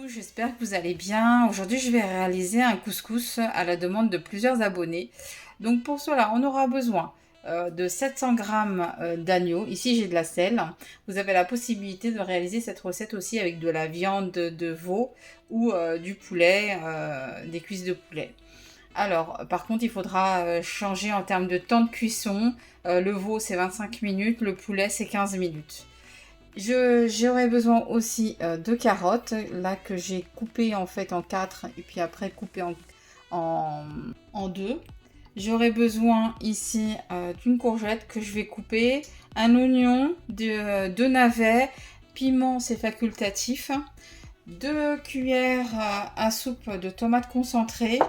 J'espère que vous allez bien. Aujourd'hui, je vais réaliser un couscous à la demande de plusieurs abonnés. Donc pour cela, on aura besoin de 700 g d'agneau. Ici, j'ai de la selle. Vous avez la possibilité de réaliser cette recette aussi avec de la viande de veau ou du poulet, des cuisses de poulet. Alors, par contre, il faudra changer en termes de temps de cuisson. Le veau, c'est 25 minutes. Le poulet, c'est 15 minutes. J'aurai besoin aussi de carottes, là que j'ai coupé en fait en 4 et puis après coupé en 2. J'aurai besoin ici d'une courgette que je vais couper, un oignon, deux navets, piment c'est facultatif, 2 cuillères à soupe de tomates concentrées.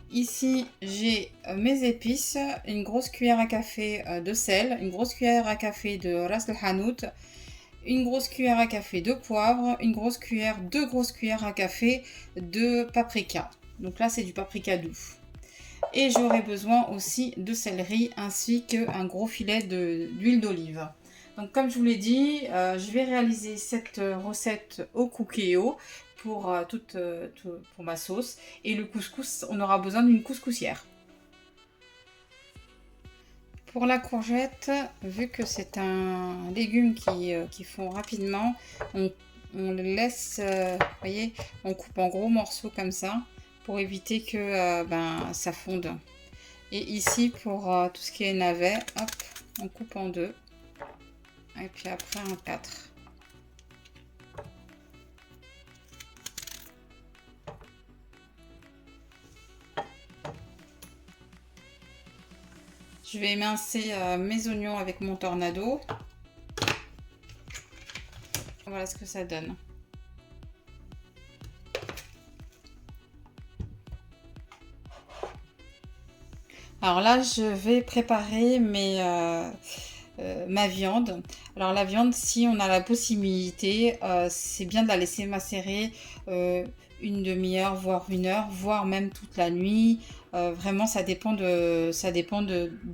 Ici, j'ai mes épices, une grosse cuillère à café de sel, une grosse cuillère à café de ras el hanout, une grosse cuillère à café de poivre, deux grosses cuillères à café de paprika. Donc là, c'est du paprika doux. Et j'aurai besoin aussi de céleri ainsi qu'un gros filet d'huile d'olive. Donc comme je vous l'ai dit, je vais réaliser cette recette au cookéo pour ma sauce. Et le couscous, on aura besoin d'une couscoussière. Pour la courgette, vu que c'est un légume qui fond rapidement, on le laisse, voyez, on coupe en gros morceaux comme ça pour éviter que ça fonde. Et ici, pour tout ce qui est navet, hop, on coupe en 2 et puis après en 4. Je vais émincer mes oignons avec mon tornado. Voilà ce que ça donne. Alors là, je vais préparer ma viande. Alors la viande, si on a la possibilité, c'est bien de la laisser macérer une demi-heure, voire 1 heure, voire même toute la nuit. Vraiment, ça dépend de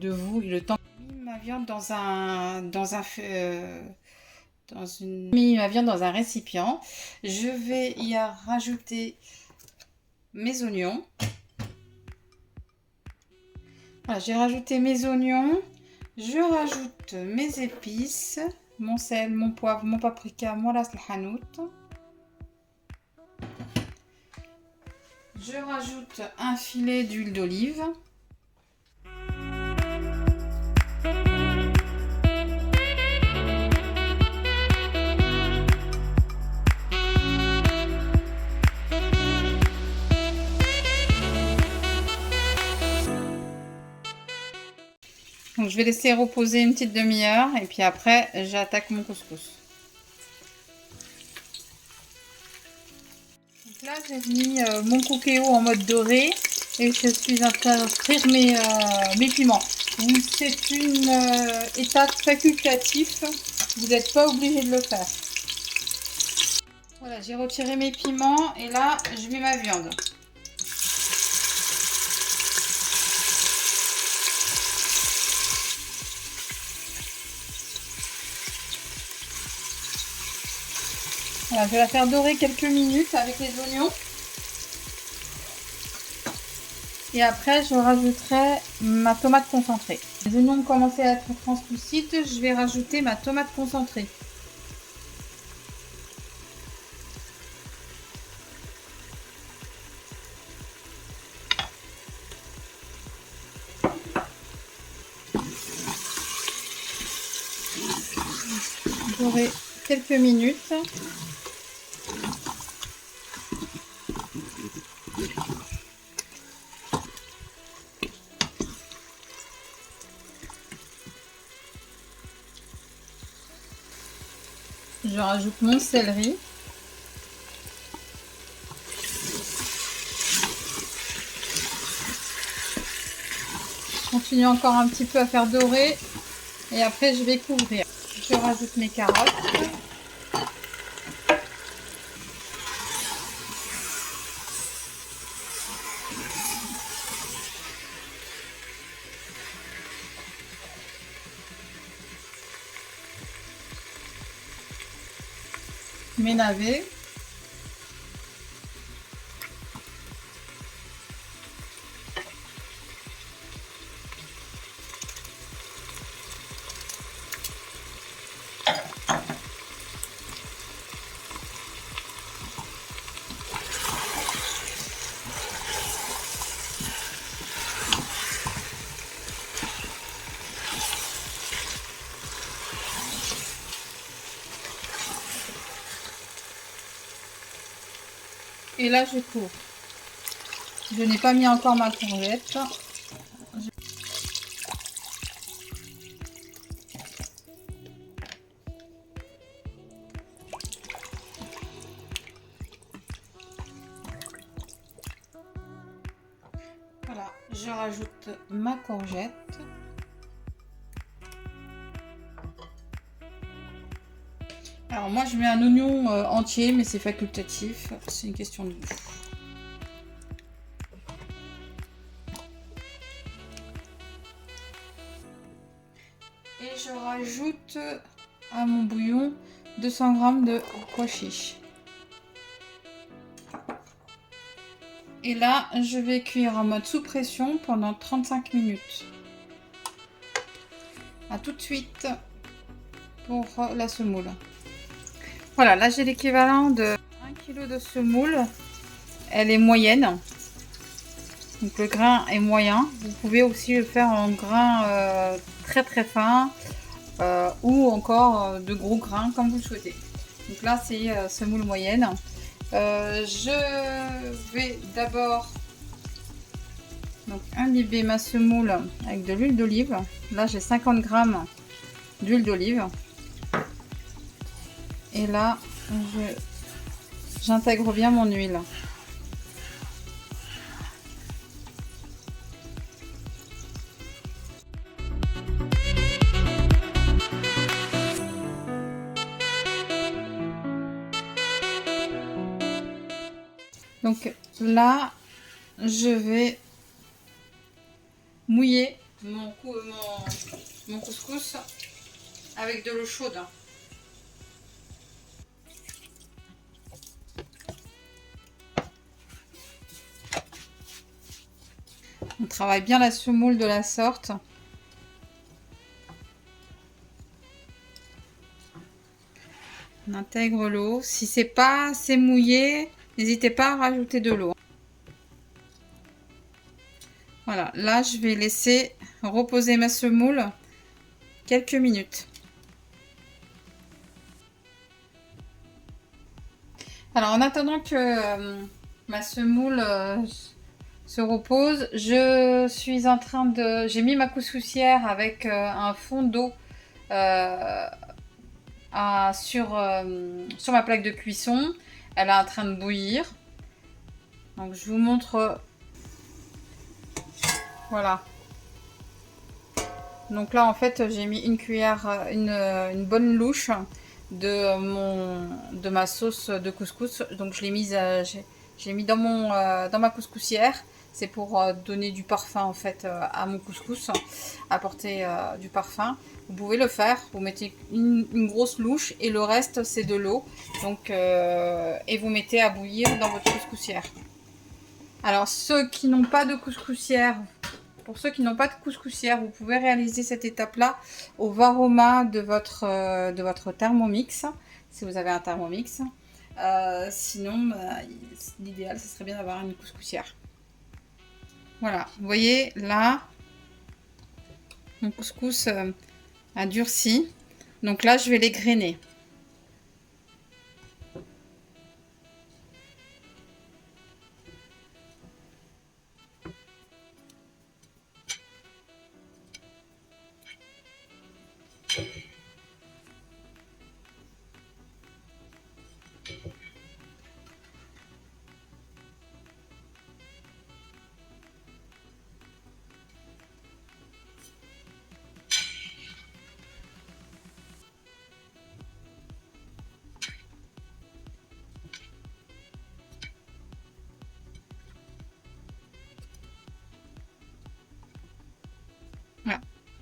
vous et le temps. J'ai mis ma viande dans un récipient. Je vais y rajouter mes oignons. Voilà, j'ai rajouté mes oignons. Je rajoute mes épices, mon sel, mon poivre, mon paprika, mon ras el hanout. Je rajoute un filet d'huile d'olive. Donc je vais laisser reposer une petite demi-heure et puis après j'attaque mon couscous. Donc là j'ai mis mon cookéo en mode doré et je suis en train de frire mes piments. C'est une étape facultative, vous n'êtes pas obligé de le faire. Voilà, j'ai retiré mes piments et là je mets ma viande. Voilà, je vais la faire dorer quelques minutes avec les oignons. Et après, je rajouterai ma tomate concentrée. Les oignons ont commencé à être translucides, je vais rajouter ma tomate concentrée. Dorer quelques minutes. Je rajoute mon céleri. continue encore un petit peu à faire dorer. Et après, je vais couvrir. Je rajoute mes carottes. Mes navets. Et là, je couvre. Je n'ai pas mis encore ma courgette. Voilà, je rajoute ma courgette. Alors moi, je mets un oignon entier, mais c'est facultatif. C'est une question de goût. Et je rajoute à mon bouillon 200 g de pois chiches. Et là, je vais cuire en mode sous pression pendant 35 minutes. A tout de suite pour la semoule. Voilà, là j'ai l'équivalent de 1 kg de semoule. Elle est moyenne. Donc le grain est moyen. Vous pouvez aussi le faire en grain très très fin ou encore de gros grains comme vous le souhaitez. Donc là c'est semoule moyenne. Je vais d'abord imbiber ma semoule avec de l'huile d'olive. Là j'ai 50 g d'huile d'olive. Et là j'intègre bien mon huile. Donc là, je vais mouiller mon couscous avec de l'eau chaude. On travaille bien la semoule de la sorte. On intègre l'eau. Si c'est pas assez mouillé, n'hésitez pas à rajouter de l'eau. Voilà, là je vais laisser reposer ma semoule quelques minutes. Alors en attendant que ma semoule se repose, je suis en train de... J'ai mis ma couscoussière avec un fond d'eau sur ma plaque de cuisson. Elle est en train de bouillir. Donc je vous montre. Voilà. Donc là en fait j'ai mis une cuillère, une bonne louche de ma sauce de couscous. Donc je l'ai mise, j'ai mis dans ma couscoussière. C'est pour donner du parfum en fait à mon couscous, apporter du parfum. Vous pouvez le faire, vous mettez une grosse louche et le reste c'est de l'eau. Donc et vous mettez à bouillir dans votre couscoussière. Alors ceux qui n'ont pas de couscoussière, pour ceux qui n'ont pas de couscoussière, vous pouvez réaliser cette étape-là au Varoma de votre Thermomix, si vous avez un Thermomix. Sinon, l'idéal, ce serait bien d'avoir une couscoussière. Voilà, vous voyez là, mon couscous a durci. Donc là, je vais les grainer.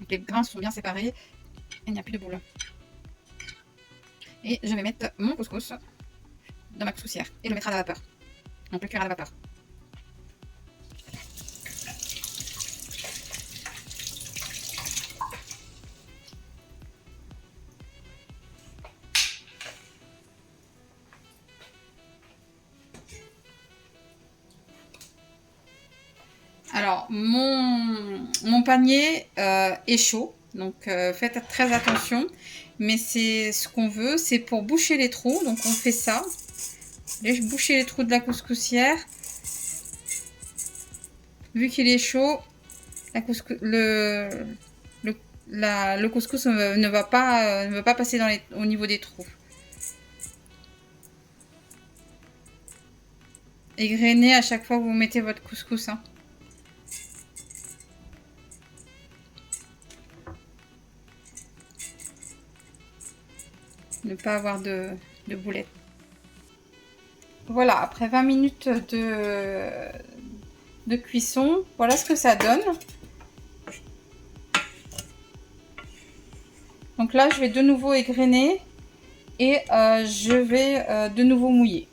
Donc les grains sont bien séparés et il n'y a plus de boules. Et je vais mettre mon couscous dans ma couscoussière et le mettre à la vapeur. On peut cuire à la vapeur. Alors, mon panier est chaud, donc faites très attention. Mais c'est ce qu'on veut, c'est pour boucher les trous. Donc on fait ça. Boucher les trous de la couscoussière. Vu qu'il est chaud, le couscous ne va pas passer au niveau des trous. Égrenez à chaque fois que vous mettez votre couscous. Hein. Ne pas avoir de boulettes. Voilà, après 20 minutes de cuisson, voilà ce que ça donne. Donc là, je vais de nouveau égrener et je vais de nouveau mouiller.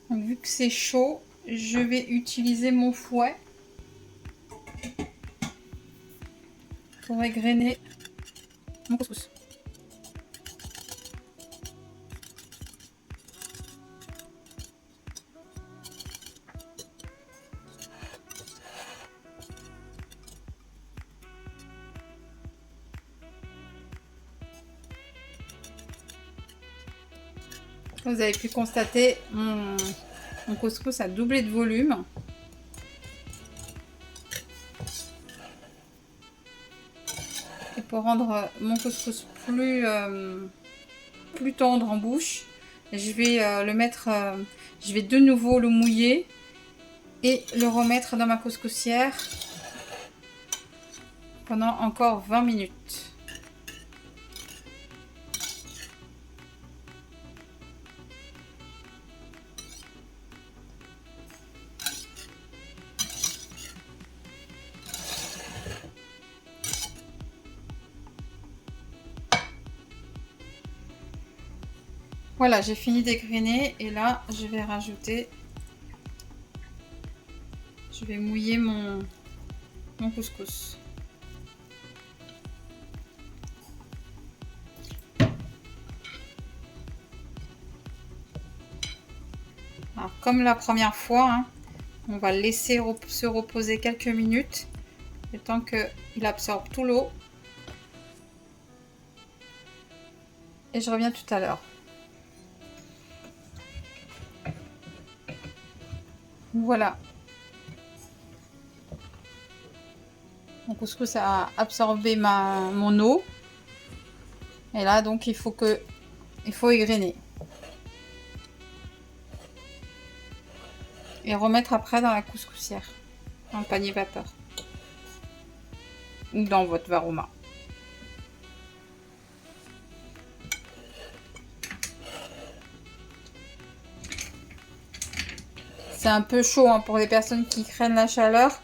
Donc, vu que c'est chaud, je vais utiliser mon fouet pour égrener mon couscous. Vous avez pu constater, mon couscous a doublé de volume. Et pour rendre mon couscous plus tendre en bouche, je vais je vais de nouveau le mouiller et le remettre dans ma couscoussière pendant encore 20 minutes. Voilà, j'ai fini d'égrener et là, je vais rajouter, je vais mouiller mon couscous. Alors, comme la première fois, hein, on va le laisser se reposer quelques minutes, le temps qu'il absorbe tout l'eau. Et je reviens tout à l'heure. Voilà. Mon couscous a absorbé mon eau. Et là, donc, il faut égrener. Et remettre après dans la couscoussière, dans le panier vapeur. Ou dans votre varoma. C'est un peu chaud hein, pour les personnes qui craignent la chaleur.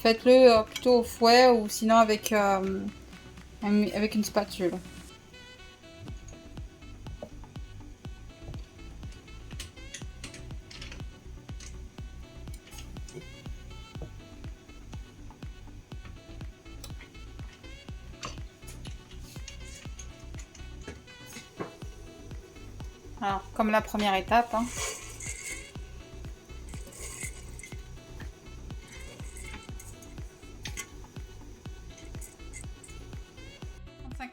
Faites-le plutôt au fouet ou sinon avec une spatule. Alors, comme la première étape. Hein.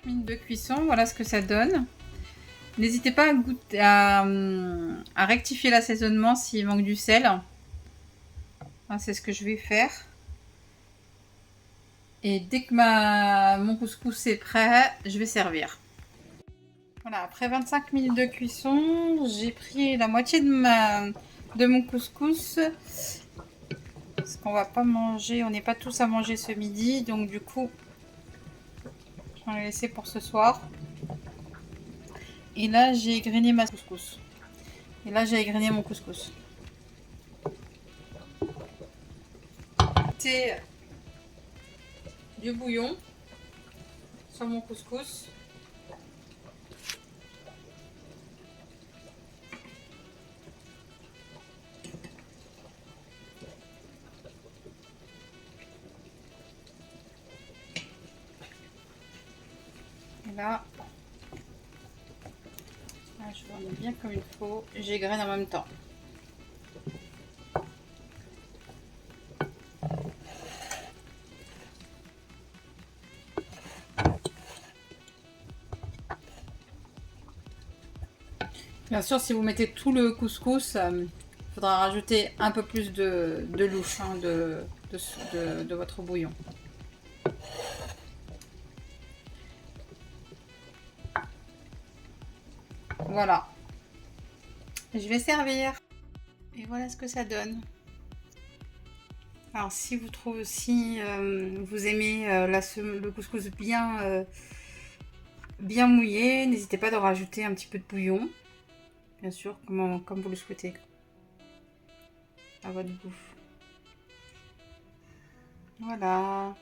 Minutes de cuisson, voilà ce que ça donne. N'hésitez pas à rectifier l'assaisonnement s'il manque du sel. C'est ce que je vais faire. Et dès que mon couscous est prêt, je vais servir. Voilà, après 25 minutes de cuisson, j'ai pris la moitié de de mon couscous. Parce qu'on va pas manger, on n'est pas tous à manger ce midi. Donc du coup, je vais laisser pour ce soir. Et là, j'ai égrené ma couscous. Et là, j'ai égrené mon couscous. C'est du bouillon sur mon couscous. Et là, je vais en mettre bien comme il faut. J'égrène en même temps. Bien sûr, si vous mettez tout le couscous, il faudra rajouter un peu plus de louche hein, de votre bouillon. Voilà. Je vais servir. Et voilà ce que ça donne. Alors si vous trouvez aussi, vous aimez le couscous bien mouillé, n'hésitez pas à rajouter un petit peu de bouillon. Bien sûr, comme vous le souhaitez. À votre goût. Voilà.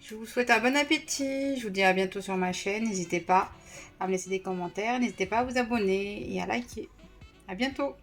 Je vous souhaite un bon appétit. Je vous dis à bientôt sur ma chaîne. N'hésitez pas à me laisser des commentaires. N'hésitez pas à vous abonner et à liker. À bientôt.